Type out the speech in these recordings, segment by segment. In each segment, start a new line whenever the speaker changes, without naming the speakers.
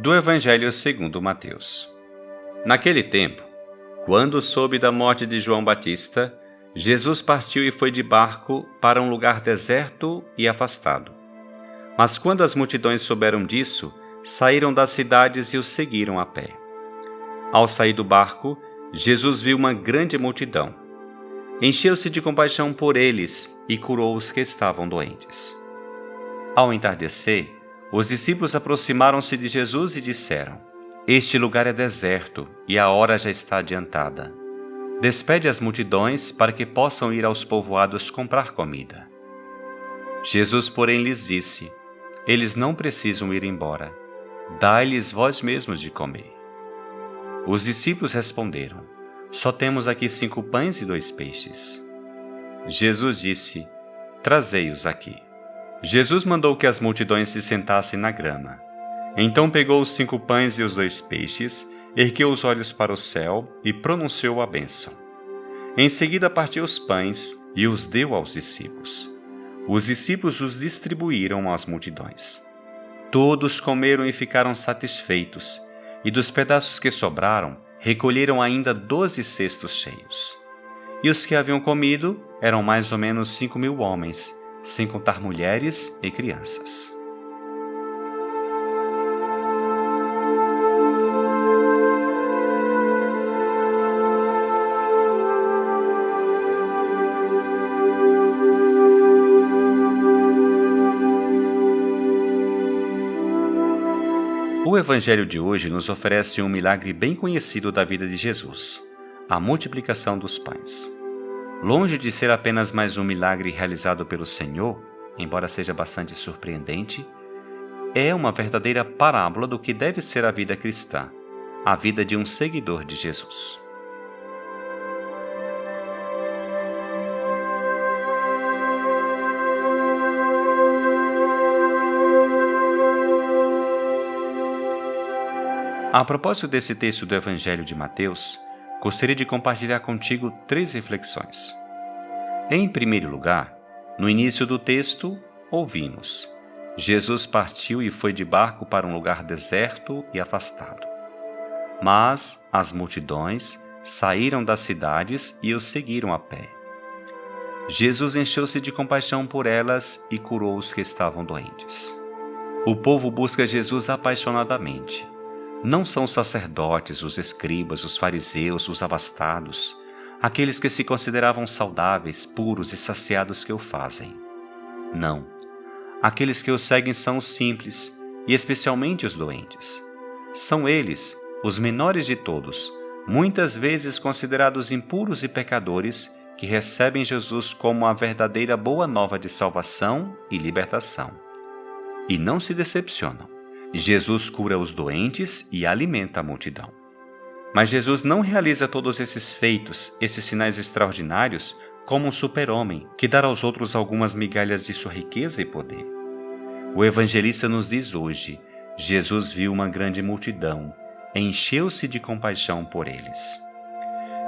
Do Evangelho segundo Mateus. Naquele tempo, quando soube da morte de João Batista, Jesus partiu e foi de barco para um lugar deserto e afastado. Mas quando as multidões souberam disso, saíram das cidades e o seguiram a pé. Ao sair do barco, Jesus viu uma grande multidão. Encheu-se de compaixão por eles e curou os que estavam doentes. Ao entardecer, os discípulos aproximaram-se de Jesus e disseram: Este lugar é deserto e a hora já está adiantada. Despede as multidões para que possam ir aos povoados comprar comida. Jesus, porém, lhes disse: Eles não precisam ir embora. Dai-lhes vós mesmos de comer. Os discípulos responderam: Só temos aqui 5 pães e 2 peixes. Jesus disse: Trazei-os aqui. Jesus mandou que as multidões se sentassem na grama. Então pegou os 5 pães e os 2 peixes, ergueu os olhos para o céu e pronunciou a bênção. Em seguida partiu os pães e os deu aos discípulos. Os discípulos os distribuíram às multidões. Todos comeram e ficaram satisfeitos, e dos pedaços que sobraram, recolheram ainda 12 cestos cheios. E os que haviam comido eram mais ou menos 5.000 homens, sem contar mulheres e crianças. O Evangelho de hoje nos oferece um milagre bem conhecido da vida de Jesus, a multiplicação dos pães. Longe de ser apenas mais um milagre realizado pelo Senhor, embora seja bastante surpreendente, é uma verdadeira parábola do que deve ser a vida cristã, a vida de um seguidor de Jesus. A propósito desse texto do Evangelho de Mateus, gostaria de compartilhar contigo 3 reflexões. Em primeiro lugar, no início do texto, ouvimos: Jesus partiu e foi de barco para um lugar deserto e afastado. Mas as multidões saíram das cidades e o seguiram a pé. Jesus encheu-se de compaixão por elas e curou os que estavam doentes. O povo busca Jesus apaixonadamente. Não são os sacerdotes, os escribas, os fariseus, os abastados, aqueles que se consideravam saudáveis, puros e saciados que o fazem. Não. Aqueles que o seguem são os simples, e especialmente os doentes. São eles, os menores de todos, muitas vezes considerados impuros e pecadores, que recebem Jesus como a verdadeira boa nova de salvação e libertação. E não se decepcionam. Jesus cura os doentes e alimenta a multidão. Mas Jesus não realiza todos esses feitos, esses sinais extraordinários, como um super-homem que dá aos outros algumas migalhas de sua riqueza e poder. O evangelista nos diz hoje: Jesus viu uma grande multidão, encheu-se de compaixão por eles.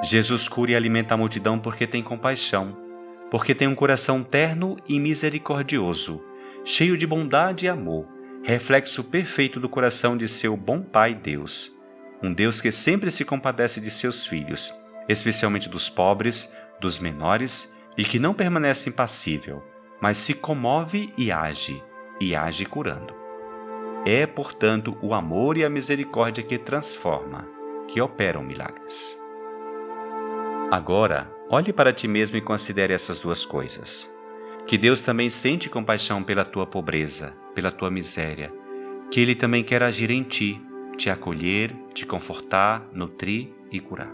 Jesus cura e alimenta a multidão porque tem compaixão, porque tem um coração terno e misericordioso, cheio de bondade e amor, reflexo perfeito do coração de seu bom Pai Deus, um Deus que sempre se compadece de seus filhos, especialmente dos pobres, dos menores, e que não permanece impassível, mas se comove e age curando. É, portanto, o amor e a misericórdia que transforma, que operam milagres. Agora, olhe para ti mesmo e considere essas 2 coisas. Que Deus também sente compaixão pela tua pobreza, pela tua miséria, que Ele também quer agir em ti, te acolher, te confortar, nutrir e curar.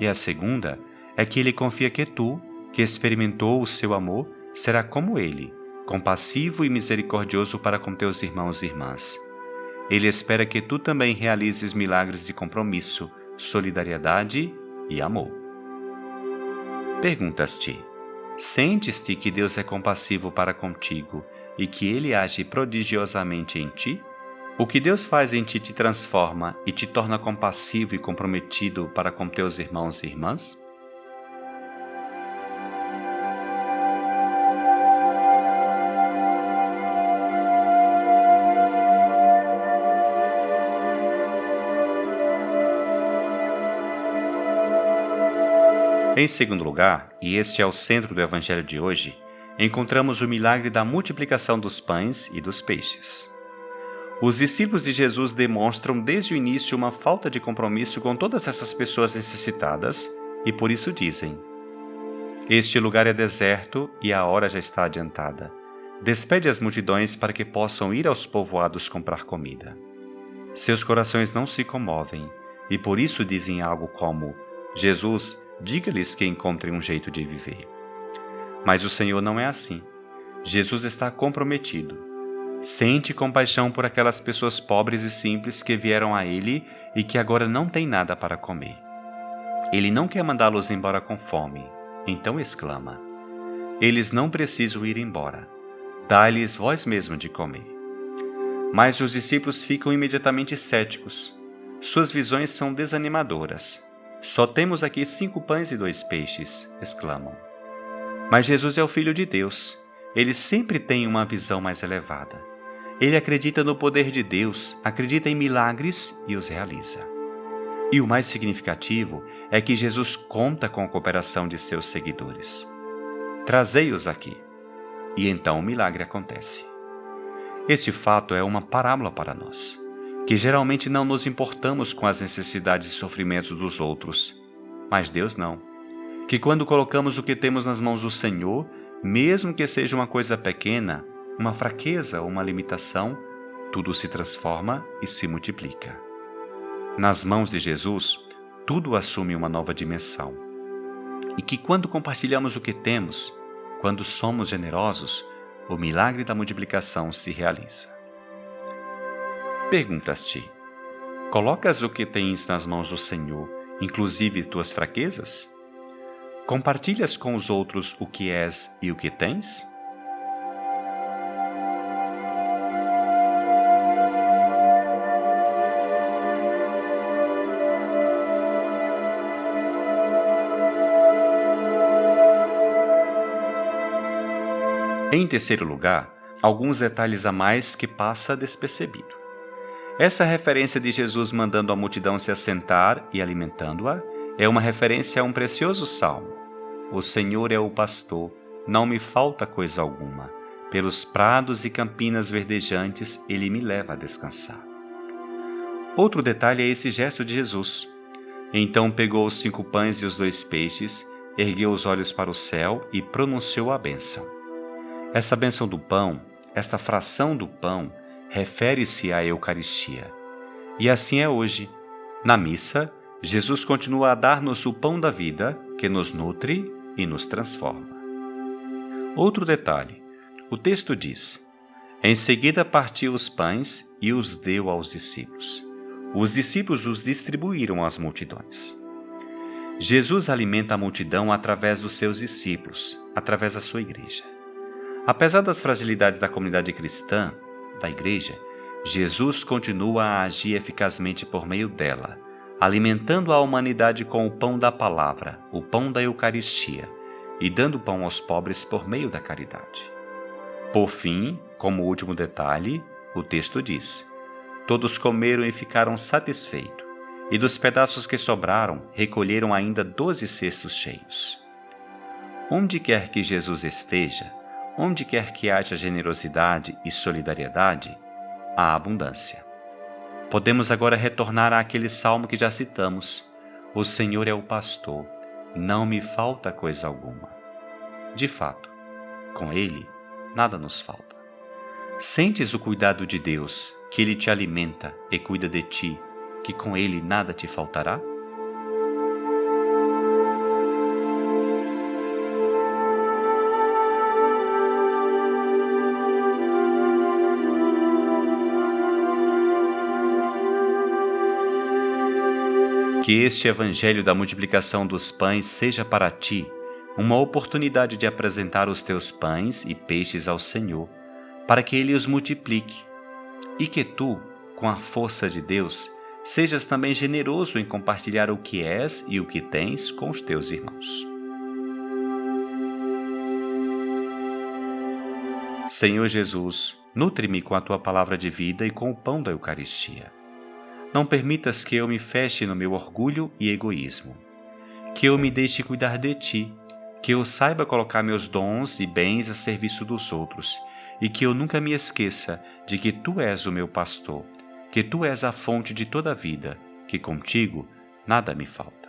E a segunda é que Ele confia que tu, que experimentou o seu amor, será como Ele, compassivo e misericordioso para com teus irmãos e irmãs. Ele espera que tu também realizes milagres de compromisso, solidariedade e amor. Perguntas-te: sentes-te que Deus é compassivo para contigo e que Ele age prodigiosamente em ti? O que Deus faz em ti te transforma e te torna compassivo e comprometido para com teus irmãos e irmãs? Em segundo lugar, e este é o centro do Evangelho de hoje, encontramos o milagre da multiplicação dos pães e dos peixes. Os discípulos de Jesus demonstram desde o início uma falta de compromisso com todas essas pessoas necessitadas e por isso dizem: "Este lugar é deserto e a hora já está adiantada. Despede as multidões para que possam ir aos povoados comprar comida." Seus corações não se comovem e por isso dizem algo como: "Jesus, diga-lhes que encontrem um jeito de viver." Mas o Senhor não é assim. Jesus está comprometido. Sente compaixão por aquelas pessoas pobres e simples que vieram a Ele e que agora não têm nada para comer. Ele não quer mandá-los embora com fome, então exclama: "Eles não precisam ir embora. Dá-lhes vós mesmo de comer." Mas os discípulos ficam imediatamente céticos. Suas visões são desanimadoras. "Só temos aqui 5 pães e 2 peixes", exclamam. Mas Jesus é o Filho de Deus. Ele sempre tem uma visão mais elevada. Ele acredita no poder de Deus, acredita em milagres e os realiza. E o mais significativo é que Jesus conta com a cooperação de seus seguidores. "Trazei-os aqui." E então o milagre acontece. Este fato é uma parábola para nós, que geralmente não nos importamos com as necessidades e sofrimentos dos outros, mas Deus não. Que quando colocamos o que temos nas mãos do Senhor, mesmo que seja uma coisa pequena, uma fraqueza ou uma limitação, tudo se transforma e se multiplica. Nas mãos de Jesus, tudo assume uma nova dimensão. E que quando compartilhamos o que temos, quando somos generosos, o milagre da multiplicação se realiza. Perguntas-te: colocas o que tens nas mãos do Senhor, inclusive tuas fraquezas? Compartilhas com os outros o que és e o que tens? Em terceiro lugar, alguns detalhes a mais que passa despercebido. Essa referência de Jesus mandando a multidão se assentar e alimentando-a é uma referência a um precioso salmo. "O Senhor é o pastor, não me falta coisa alguma. Pelos prados e campinas verdejantes Ele me leva a descansar." Outro detalhe é esse gesto de Jesus. Então pegou os 5 pães e os 2 peixes, ergueu os olhos para o céu e pronunciou a bênção. Essa bênção do pão, esta fração do pão, refere-se à Eucaristia. E assim é hoje. Na missa, Jesus continua a dar-nos o pão da vida, que nos nutre e nos transforma. Outro detalhe. O texto diz: "Em seguida partiu os pães e os deu aos discípulos. Os discípulos os distribuíram às multidões." Jesus alimenta a multidão através dos seus discípulos, através da sua igreja. Apesar das fragilidades da comunidade cristã, da igreja, Jesus continua a agir eficazmente por meio dela, alimentando a humanidade com o pão da palavra, o pão da Eucaristia, e dando pão aos pobres por meio da caridade. Por fim, como último detalhe, o texto diz: "Todos comeram e ficaram satisfeitos, e dos pedaços que sobraram, recolheram ainda 12 cestos cheios." Onde quer que Jesus esteja, onde quer que haja generosidade e solidariedade, há abundância. Podemos agora retornar àquele salmo que já citamos: "O Senhor é o pastor, não me falta coisa alguma." De fato, com Ele, nada nos falta. Sentes o cuidado de Deus, que Ele te alimenta e cuida de ti, que com Ele nada te faltará? Que este Evangelho da multiplicação dos pães seja para ti uma oportunidade de apresentar os teus pães e peixes ao Senhor, para que Ele os multiplique, e que tu, com a força de Deus, sejas também generoso em compartilhar o que és e o que tens com os teus irmãos. Senhor Jesus, nutre-me com a Tua palavra de vida e com o pão da Eucaristia. Não permitas que eu me feche no meu orgulho e egoísmo. Que que eu me deixe cuidar de ti, que eu saiba colocar meus dons e bens a serviço dos outros, e que eu nunca me esqueça de que tu és o meu pastor, que tu és a fonte de toda a vida, que contigo nada me falta.